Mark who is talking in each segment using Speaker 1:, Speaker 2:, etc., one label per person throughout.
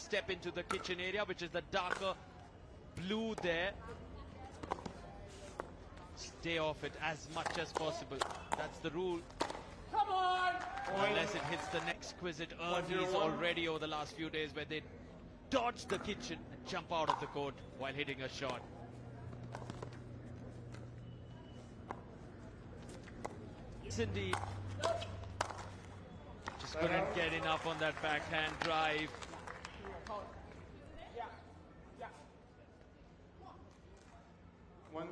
Speaker 1: step into the kitchen area, which is the darker blue there. Stay off it as much as possible. That's the rule.
Speaker 2: Come on!
Speaker 1: Unless it hits the exquisite earlies already over the last few days where they dodge the kitchen and jump out of the court while hitting a shot. Yes, indeed. Just couldn't get enough on that backhand drive.
Speaker 2: Yeah.
Speaker 3: 1-0-1.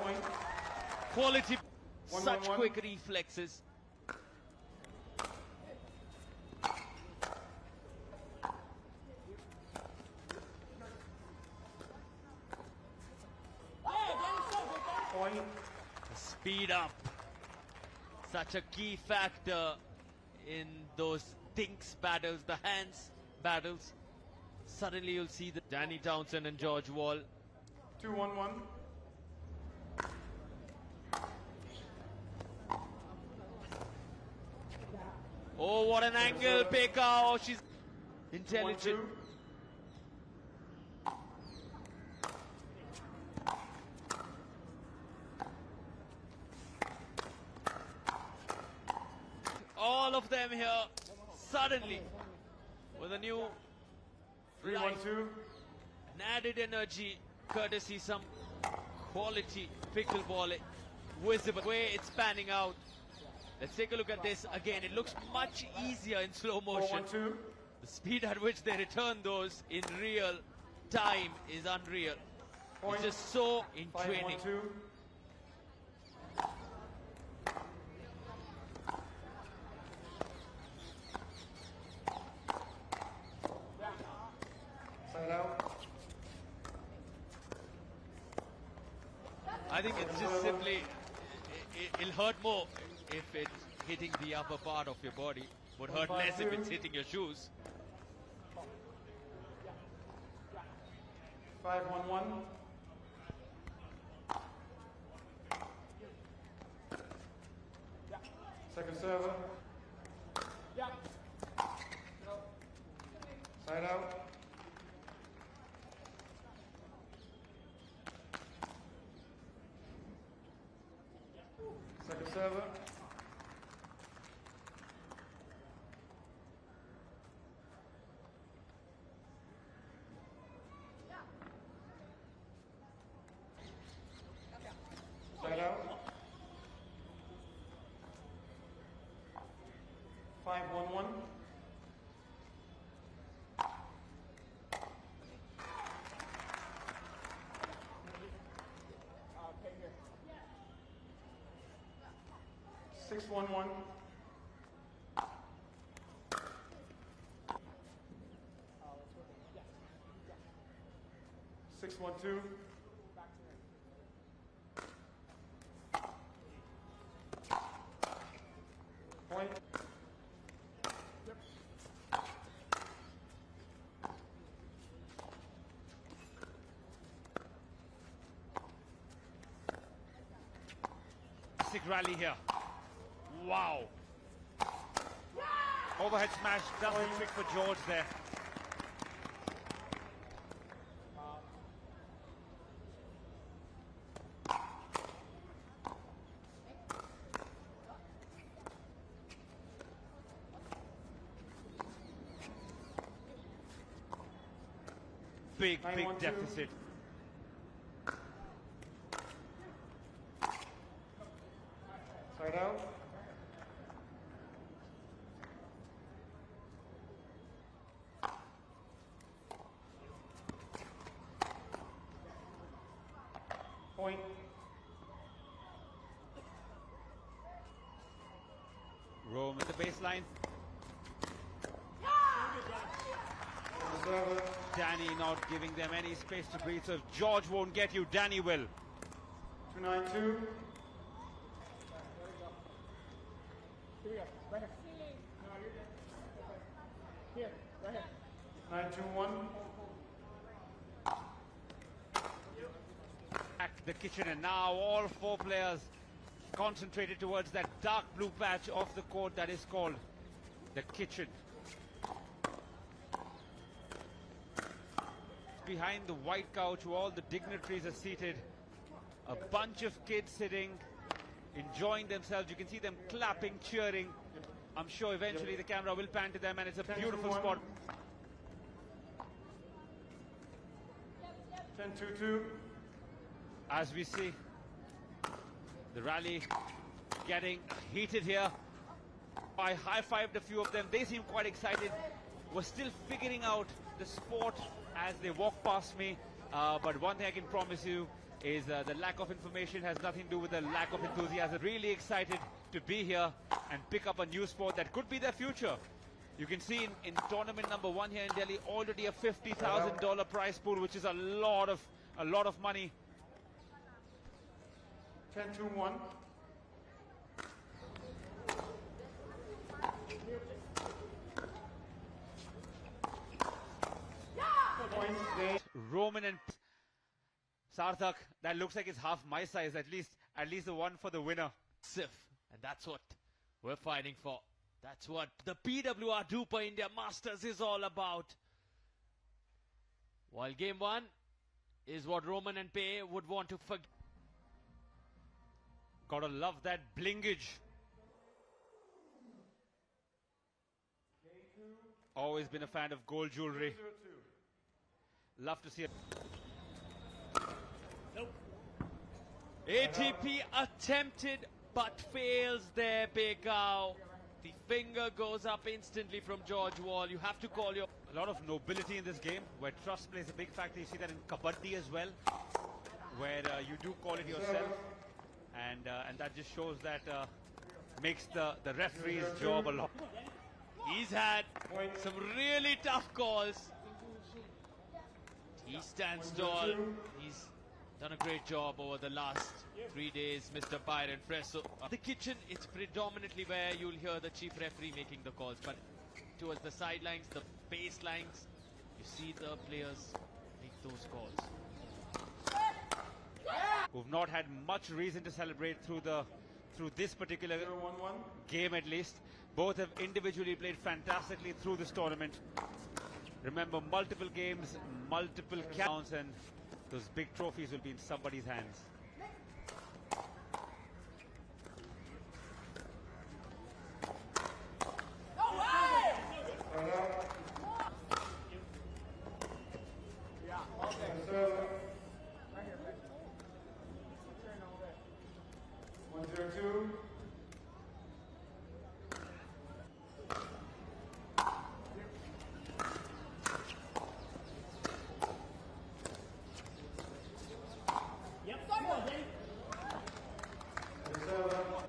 Speaker 3: Point.
Speaker 1: Quality, such
Speaker 3: 1-1-1.
Speaker 1: quick reflexes.
Speaker 3: Point.
Speaker 1: Speed up. Such a key factor in those thinks battles, the hands battles. Suddenly you'll see the Danny Townsend and George Wall.
Speaker 3: 2-1-1.
Speaker 1: Oh, what an angle pick out. She's intelligent.
Speaker 3: 1-2.
Speaker 1: All of them here suddenly with a new life
Speaker 3: 3-1-2.
Speaker 1: and added energy, courtesy some quality pickleball visible. The way it's panning out. Let's take a look at this again. It looks much easier in slow motion.
Speaker 3: 4-1-2.
Speaker 1: The speed at which they return those in real time is unreal.
Speaker 3: Point.
Speaker 1: It's just so in training.
Speaker 3: 5-1-2. Side out.
Speaker 1: I think it's just simply, it'll hurt more if it's hitting the upper part of your body. Would hurt less if it's hitting your shoes.
Speaker 3: 5-1-1. Second server. Side out. Second server. Side out. 5-1-1.
Speaker 2: Okay, here.
Speaker 3: 6-1-1.
Speaker 2: Yeah.
Speaker 3: 6-1-2.
Speaker 2: Back to him.
Speaker 3: Point.
Speaker 1: Classic rally here. Wow.
Speaker 4: Overhead smash does the trick for George there. Big
Speaker 3: 9-1-2.
Speaker 4: deficit.
Speaker 3: Side out. Point.
Speaker 4: Rome at the baseline.
Speaker 3: Server.
Speaker 4: Danny not giving them any space to breathe. So if George won't get you, Danny will.
Speaker 3: 2-9-2.
Speaker 2: Here we go. Right here. No, you're good. Okay. Here, right here.
Speaker 3: 9-2-1.
Speaker 4: Back the kitchen, and now all four players concentrated towards that dark blue patch of the court that is called the kitchen. Behind the white couch where all the dignitaries are seated, a bunch of kids sitting, enjoying themselves. You can see them clapping, cheering. I'm sure eventually the camera will pan to them, and it's a beautiful spot.
Speaker 3: 10-2-2.
Speaker 4: As we see the rally getting heated here. I high-fived a few of them. They seem quite excited. We're still figuring out the sport as they walk past me. But one thing I can promise you is the lack of information has nothing to do with the lack of enthusiasm. Really excited to be here and pick up a new sport that could be their future. You can see in tournament number 1 here in Delhi, already a $50,000 prize pool, which is a lot of money.
Speaker 3: 10-2-1.
Speaker 4: Roman and Sarthak, that looks like it's half my size, at least the one for the winner.
Speaker 1: Sif, and that's what we're fighting for. That's what the PWR DUPR India Masters is all about. While game 1 is what Roman and Pei would want to forget.
Speaker 4: Gotta love that blingage. Always been a fan of gold jewelry. Love to see it.
Speaker 1: ATP attempted but fails there, Bekau. The finger goes up instantly from George Wall. You have to call your...
Speaker 4: A lot of nobility in this game, where trust plays a big factor. You see that in kabaddi as well, where you do call it yourself. And that just shows that makes the referee's job a lot.
Speaker 1: He's had some really tough calls. He stands tall. He's done a great job over the last 3 days, Mr. Byron Fresso. The kitchen, it's predominantly where you'll hear the chief referee making the calls, but towards the sidelines, the baselines, you see the players make those calls.
Speaker 4: Who've not had much reason to celebrate through this particular game at least. Both have individually played fantastically through this tournament. Remember, multiple games, multiple counts, and those big trophies will be in somebody's hands.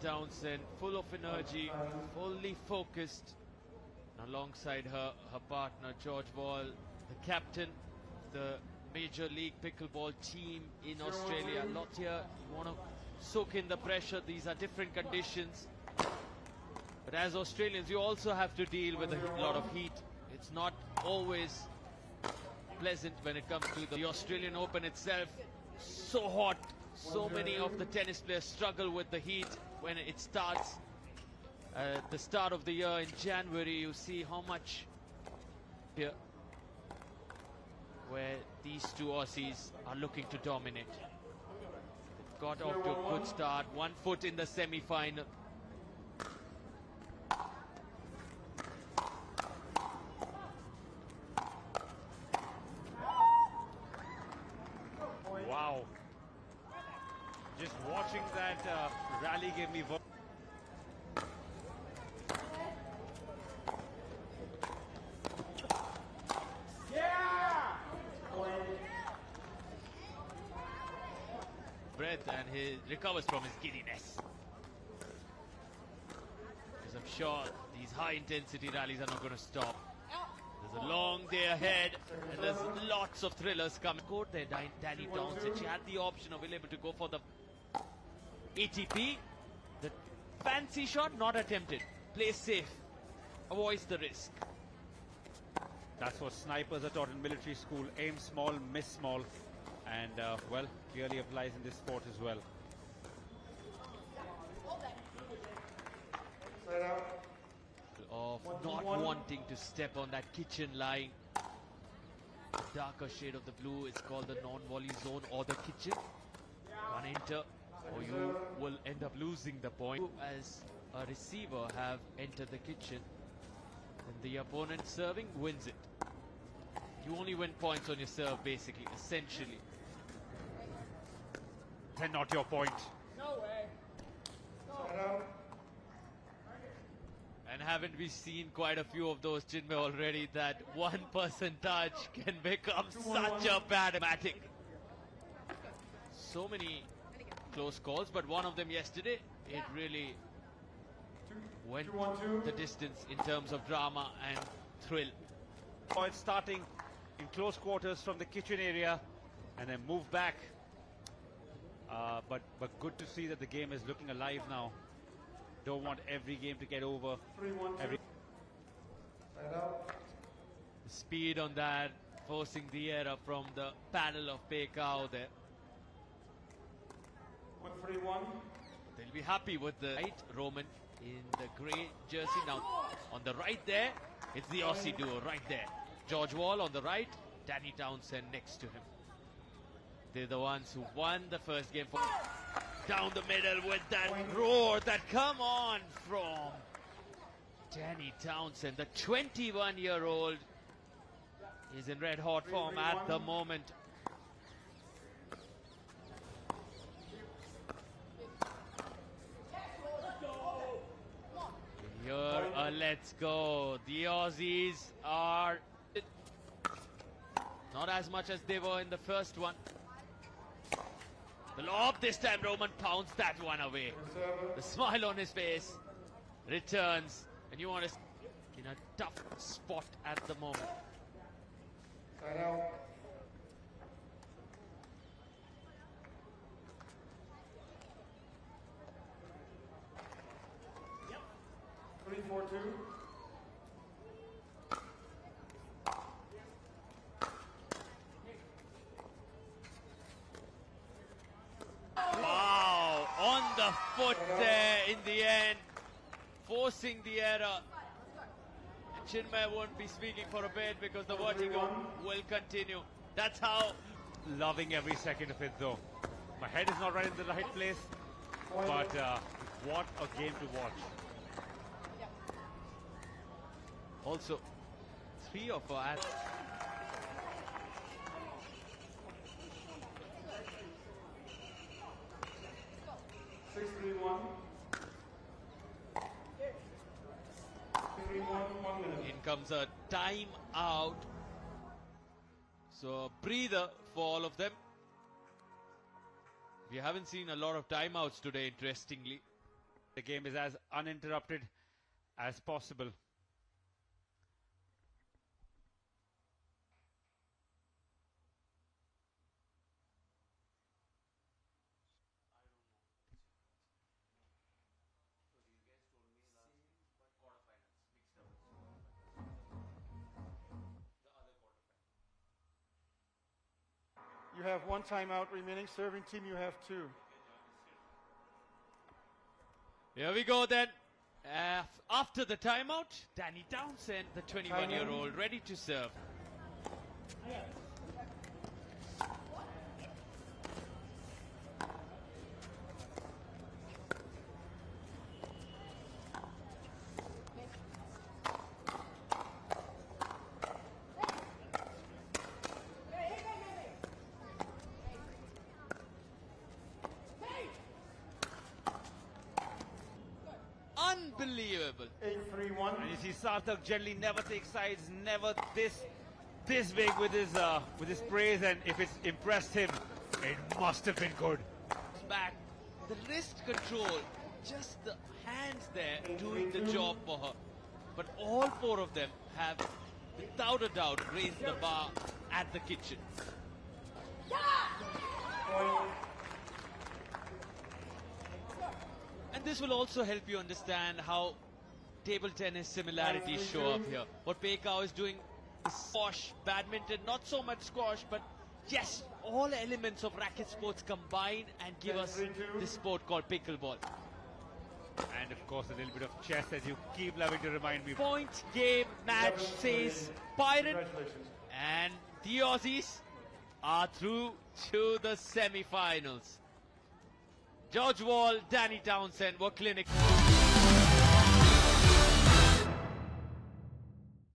Speaker 1: Townsend, full of energy, fully focused. Alongside her partner, George Wall, the captain of the Major League Pickleball team in Australia. A lot here, you want to soak in the pressure. These are different conditions. But as Australians, you also have to deal with a lot of heat. It's not always pleasant when it comes to the Australian Open itself. So hot. So many of the tennis players struggle with the heat when it starts. At the start of the year in January, you see how much here where these two Aussies are looking to dominate. They've got off to a good start, 1 foot in the semi-final.
Speaker 4: Wow. Just watching that rally gave me...
Speaker 1: breath, and he recovers from his giddiness. Because I'm sure these high-intensity rallies are not going to stop. There's a long day ahead, and there's lots of thrillers coming. Scored there, Danny Townsend. She had the option available to go for the ATP. The fancy shot, not attempted. Play safe. Avoids the risk.
Speaker 4: That's what snipers are taught in military school. Aim small, miss small. and well, clearly applies in this sport as well.
Speaker 3: Side out.
Speaker 1: Of
Speaker 3: 1-1.
Speaker 1: not wanting to step on that kitchen line. The darker shade of the blue is called the non-volley zone or the kitchen. Can't enter or you will end up losing the point. As a receiver have entered the kitchen, and the opponent serving wins it. You only win points on your serve, basically, essentially.
Speaker 4: And not your point.
Speaker 2: No way.
Speaker 3: Side out.
Speaker 1: And haven't we seen quite a few of those, Chinmay, already, that one-person touch can become such a bad matic. So many close calls, but one of them yesterday, it really went
Speaker 3: 2-1-2.
Speaker 1: the distance in terms of drama and thrill.
Speaker 4: Points starting in close quarters from the kitchen area and then move back. But good to see that the game is looking alive now. Don't want every game to get over.
Speaker 3: 3-1-2.
Speaker 4: Every
Speaker 3: Side out.
Speaker 1: The speed on that, forcing the error from the panel of Pekao there.
Speaker 3: 1-3-1.
Speaker 1: They'll be happy with the right Roman in the grey jersey. Now, on the right there, it's the Aussie duo right there. George Wall on the right, Danny Townsend next to him. They're the ones who won the first game. Down the middle with that roar that come on from Danny Townsend. The 21-year-old is in red hot form at the moment. Here, let's go. The Aussies are not as much as they were in the first one. The lob this time, Roman pounds that one away. The smile on his face returns, and you want to in a tough spot at the moment.
Speaker 3: Side out.
Speaker 2: Yep.
Speaker 3: 3-4-2.
Speaker 1: Wow, on the foot there in the end, forcing the error. And Chinmay won't be speaking for a bit because the vertigo will continue. That's how.
Speaker 4: loving every second of it though. My head is not right in the right place, but what a game to watch.
Speaker 1: Also, 3 of our athletes.
Speaker 3: 6-3-1. 3-1, 1 minute.
Speaker 1: In comes a timeout. So a breather for all of them. We haven't seen a lot of timeouts today, interestingly.
Speaker 4: The game is as uninterrupted as possible.
Speaker 3: You have 1 timeout remaining. Serving team, you have 2.
Speaker 1: Here we go then. After the timeout, Danny Townsend, the 21-year-old, ready to serve. Unbelievable.
Speaker 3: 8-3-1.
Speaker 4: And you see Sarthak generally never takes sides, never this big with his praise, and if it's impressed him, it must have been good.
Speaker 1: Back, the wrist control, just the hands there doing the job for her. But all 4 of them have, without a doubt, raised the bar at the kitchen.
Speaker 3: Point.
Speaker 1: And this will also help you understand how table tennis similarities show up here. What Pekao is doing is squash, badminton, not so much squash, but Yes, all elements of racket sports combine and give us this sport called pickleball.
Speaker 4: And of course, a little bit of chess, as you keep loving to remind me.
Speaker 1: Point game match says Byron,
Speaker 3: Congratulations.
Speaker 1: and the Aussies are through to the semi-finals. George Wall, Danny Townsend were clinical.